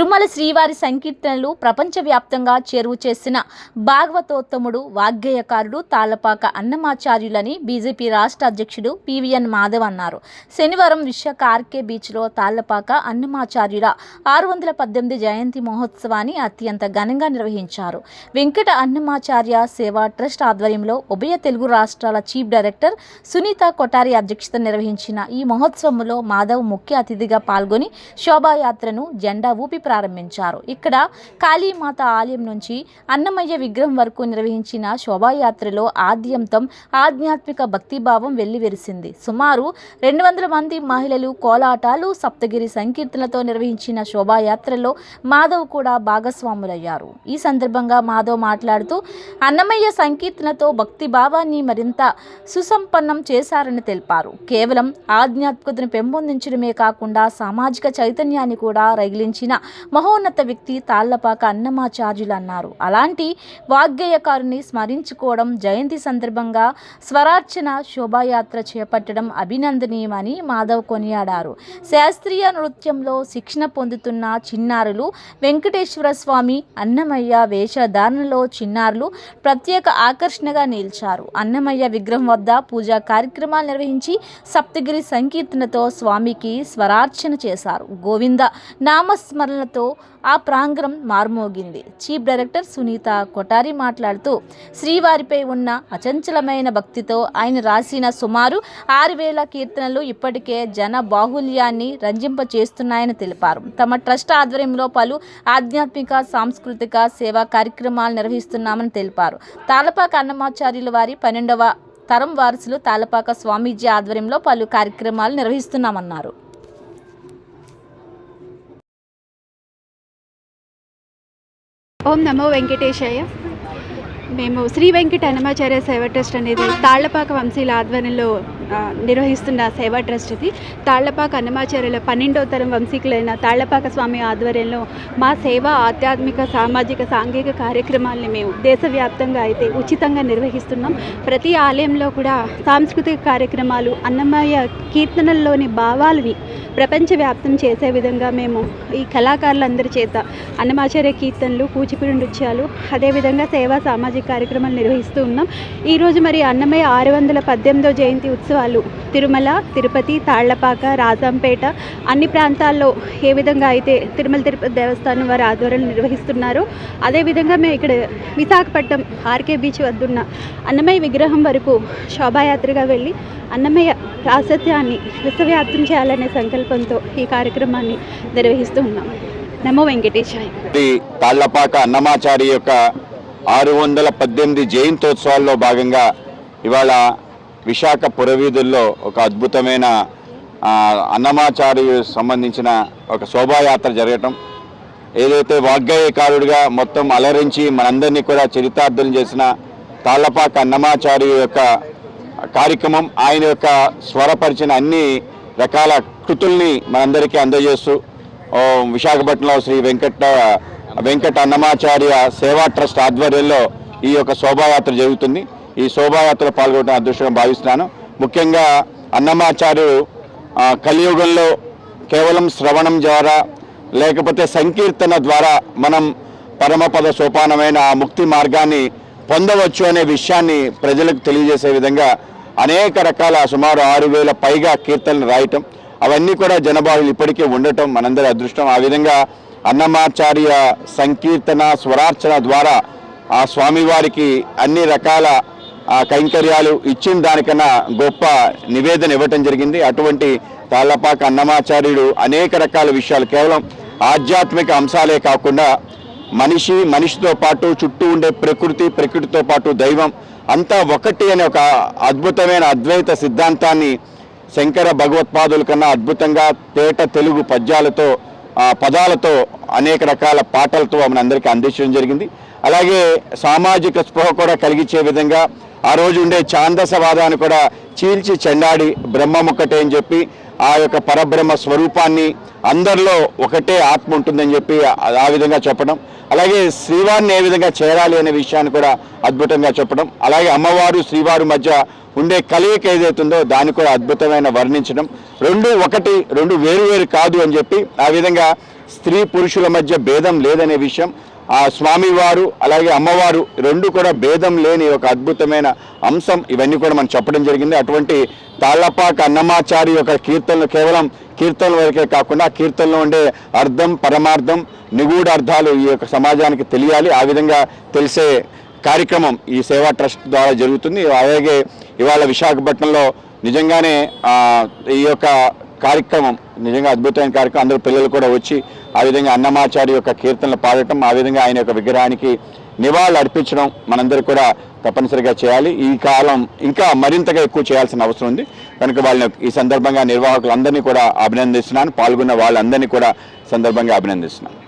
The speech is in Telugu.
తిరుమల శ్రీవారి సంకీర్తనలు ప్రపంచవ్యాప్తంగా చేరువ చేసిన భాగవతోత్తముడు వాగ్గేయకారుడు తాళ్లపాక అన్నమాచార్యులని బీజేపీ రాష్ట్ర అధ్యక్షుడు పివిఎన్ మాధవ్ అన్నారు. శనివారం విశాఖ ఆర్కే బీచ్లో తాళ్లపాక అన్నమాచార్యుల 618 జయంతి మహోత్సవాన్ని అత్యంత ఘనంగా నిర్వహించారు. వెంకట అన్నమాచార్య సేవా ట్రస్ట్ ఆధ్వర్యంలో ఉభయ తెలుగు రాష్ట్రాల చీఫ్ డైరెక్టర్ సునీత కొఠారి అధ్యక్షతన నిర్వహించిన ఈ మహోత్సవంలో మాధవ్ ముఖ్య అతిథిగా పాల్గొని శోభాయాత్రను జెండా ఊపి ప్రారంభించారు. ఇక్కడ కాళీమాత ఆలయం నుంచి అన్నమయ్య విగ్రహం వరకు నిర్వహించిన శోభాయాత్రలో ఆద్యంతం ఆధ్యాత్మిక భక్తిభావం వెల్లివిరిసింది. సుమారు 200 మంది మహిళలు కోలాటాలు, సప్తగిరి సంకీర్తనలతో నిర్వహించిన శోభాయాత్రలో మాధవ్ కూడా భాగస్వాములయ్యారు. ఈ సందర్భంగా మాధవ్ మాట్లాడుతూ అన్నమయ్య సంకీర్తనతో భక్తిభావాన్ని మరింత సుసంపన్నం చేశారని తెలిపారు. కేవలం ఆధ్యాత్మికతను పెంపొందించడమే కాకుండా సామాజిక చైతన్యాన్ని కూడా రగిలించిన మహోన్నత వ్యక్తి తాళ్లపాక అన్నమాచార్యులు అన్నారు. అలాంటి వాగ్గేయకారుని స్మరించుకోవడం, జయంతి సందర్భంగా స్వరార్చన శోభాయాత్ర చేపట్టడం అభినందనీయమని మాధవ్ కొనియాడారు. శాస్త్రీయ నృత్యంలో శిక్షణ పొందుతున్న చిన్నారులు, వెంకటేశ్వర స్వామి, అన్నమయ్య వేషధారణలో చిన్నారులు ప్రత్యేక ఆకర్షణగా నిలిచారు. అన్నమయ్య విగ్రహం వద్ద పూజా కార్యక్రమాలు నిర్వహించి సప్తగిరి సంకీర్తనతో స్వామికి స్వరార్చన చేశారు. గోవింద నామస్మరణలతో ఆ ప్రాంగణం మార్మోగింది. చీఫ్ డైరెక్టర్ సునీత కొఠారి మాట్లాడుతూ శ్రీవారిపై ఉన్న అచంచలమైన భక్తితో ఆయన రాసిన సుమారు 6000 కీర్తనలు ఇప్పటికే జన బాహుల్యాన్ని రంజింపచేస్తున్నాయని తెలిపారు. తమ ట్రస్ట్ ఆధ్వర్యంలో పలు ఆధ్యాత్మిక, సాంస్కృతిక సేవా కార్యక్రమాలు నిర్వహిస్తున్నామని తెలిపారు. తాళ్లపాక అన్నమాచార్యుల వారి 12వ తరం వారసులు తాళ్లపాక స్వామీజీ ఆధ్వర్యంలో పలు కార్యక్రమాలు నిర్వహిస్తున్నామన్నారు. ఓం నమో వెంకటేశాయ. మేము శ్రీ వెంకట అన్నమాచార్య సేవా ట్రస్ట్ అనేది తాళ్లపాక వంశీల ఆధ్వర్యంలో నిర్వహిస్తున్న సేవా ట్రస్ట్ ఇది. తాళ్లపాక అన్నమాచార్యుల 12వ తరం వంశీకులైన తాళ్లపాక స్వామి ఆధ్వర్యంలో మా సేవ, ఆధ్యాత్మిక, సామాజిక, సాంఘిక కార్యక్రమాలని మేము దేశవ్యాప్తంగా అయితే ఉచితంగా నిర్వహిస్తున్నాం. ప్రతి ఆలయంలో కూడా సాంస్కృతిక కార్యక్రమాలు, అన్నమయ్య కీర్తనల్లోని భావాలని ప్రపంచవ్యాప్తం చేసే విధంగా మేము ఈ కళాకారులందరి చేత అన్నమాచార్య కీర్తనలు, కూచిపూడి నృత్యాలు, అదేవిధంగా సేవా సామాజిక కార్యక్రమాలు నిర్వహిస్తూ ఉన్నాం. ఈరోజు మరి అన్నమయ్య 618వ జయంతి ఉత్సవాలు తిరుమల, తిరుపతి, తాళ్లపాక, రాజంపేట అన్ని ప్రాంతాల్లో ఏ విధంగా అయితే తిరుమల తిరుపతి దేవస్థానం వారి ఆధ్వర్యంలో నిర్వహిస్తున్నారో అదేవిధంగా మేము ఇక్కడ విశాఖపట్నం ఆర్కే బీచ్ వద్దున్న అన్నమయ్య విగ్రహం వరకు శోభాయాత్రగా వెళ్ళి అన్నమయ్య ప్రాశస్త్యాన్ని విశ్వవ్యాప్తం చేయాలనే సంకల్పంతో ఈ కార్యక్రమాన్ని నిర్వహిస్తూ ఉన్నాం. నమో వెంకటేశాయ. తాళ్లపాక అన్నమాచారి యొక్క 618 జయంతోత్సవాల్లో భాగంగా ఇవాళ విశాఖ పురవీధుల్లో ఒక అద్భుతమైన అన్నమాచార్య సంబంధించిన ఒక శోభాయాత్ర జరగటం, ఏదైతే వాగ్గేయకారుడిగా మొత్తం అలరించి మనందరినీ కూడా చరితార్థం చేసిన తాళ్లపాక అన్నమాచార్య యొక్క కార్యక్రమం, ఆయన యొక్క స్వరపరిచిన అన్ని రకాల కృతుల్ని మనందరికీ అందజేస్తూ విశాఖపట్నంలో శ్రీ వెంకట అన్నమాచార్య సేవా ట్రస్ట్ ఆధ్వర్యంలో ఈ యొక్క శోభాయాత్ర జరుగుతుంది. ఈ శోభాయాత్రలో పాల్గొనడం అదృష్టంగా భావిస్తున్నాను. ముఖ్యంగా అన్నమాచార్యుడు కలియుగంలో కేవలం శ్రవణం ద్వారా లేకపోతే సంకీర్తన ద్వారా మనం పరమపద సోపానమైన ఆ ముక్తి మార్గాన్ని పొందవచ్చు అనే విషయాన్ని ప్రజలకు తెలియజేసే విధంగా అనేక రకాల సుమారు 6000 పైగా కీర్తనలు రాయటం, అవన్నీ కూడా జనబాహులు ఇప్పటికే ఉండటం మనందరి అదృష్టం. ఆ విధంగా అన్నమాచార్య సంకీర్తన, స్వరార్చన ద్వారా ఆ స్వామివారికి అన్ని రకాల కైంకర్యాలు ఇచ్చిన దానికన్నా గొప్ప నివేదన ఇవ్వటం జరిగింది. అటువంటి తాళ్లపాక అన్నమాచార్యుడు అనేక రకాల విషయాలు కేవలం ఆధ్యాత్మిక అంశాలే కాకుండా మనిషితో పాటు చుట్టూ ఉండే ప్రకృతితో పాటు దైవం అంతా ఒకటి అనే ఒక అద్భుతమైన అద్వైత సిద్ధాంతాన్ని శంకర భగవత్పాదుల కన్నా అద్భుతంగా తేట తెలుగు పద్యాలతో, పదాలతో, అనేక రకాల పాటలతో మనందరికీ అందించడం జరిగింది. అలాగే సామాజిక స్పృహ కూడా కలిగించే విధంగా ఆ రోజు ఉండే ఛాందసవాదాన్ని కూడా చీల్చి చెండాడి బ్రహ్మముక్కటే అని చెప్పి ఆ యొక్క పరబ్రహ్మ స్వరూపాన్ని అందరిలో ఒకటే ఆత్మ ఉంటుందని చెప్పి ఆ విధంగా చెప్పడం, అలాగే శ్రీవారిని ఏ విధంగా చేరాలి అనే విషయాన్ని కూడా అద్భుతంగా చెప్పడం, అలాగే అమ్మవారు శ్రీవారి మధ్య ఉండే కలయిక ఏదైతుందో దాన్ని కూడా అద్భుతమైన వర్ణించడం, రెండు వేరు కాదు అని చెప్పి ఆ విధంగా స్త్రీ పురుషుల మధ్య భేదం లేదనే విషయం, ఆ స్వామివారు అలాగే అమ్మవారు రెండు కూడా భేదం లేని ఒక అద్భుతమైన అంశం, ఇవన్నీ కూడా మనం చెప్పడం జరిగింది. అటువంటి తాళ్లపాక అన్నమాచారి యొక్క కీర్తనలు కేవలం కీర్తనల వరకే కాకుండా ఆ కీర్తనలో ఉండే అర్థం, పరమార్థం, నిగూఢ అర్థాలు ఈ యొక్క సమాజానికి తెలియాలి. ఆ విధంగా తెలిసే కార్యక్రమం ఈ సేవా ట్రస్ట్ ద్వారా జరుగుతుంది. అలాగే ఇవాళ విశాఖపట్నంలో నిజంగానే ఈ యొక్క కార్యక్రమం నిజంగా అద్భుతమైన కార్యక్రమం. అందరూ పిల్లలు కూడా వచ్చి ఆ విధంగా అన్నమాచారి యొక్క కీర్తనలు పాడటం, ఆ విధంగా ఆయన యొక్క విగ్రహానికి నివాళులు అర్పించడం మనందరూ కూడా తప్పనిసరిగా చేయాలి. ఈ కాలం ఇంకా మరింతగా ఎక్కువ చేయాల్సిన అవసరం ఉంది కనుక వాళ్ళని ఈ సందర్భంగా నిర్వాహకులందరినీ కూడా అభినందిస్తున్నాను, పాల్గొన్న వాళ్ళందరినీ కూడా సందర్భంగా అభినందిస్తున్నాను.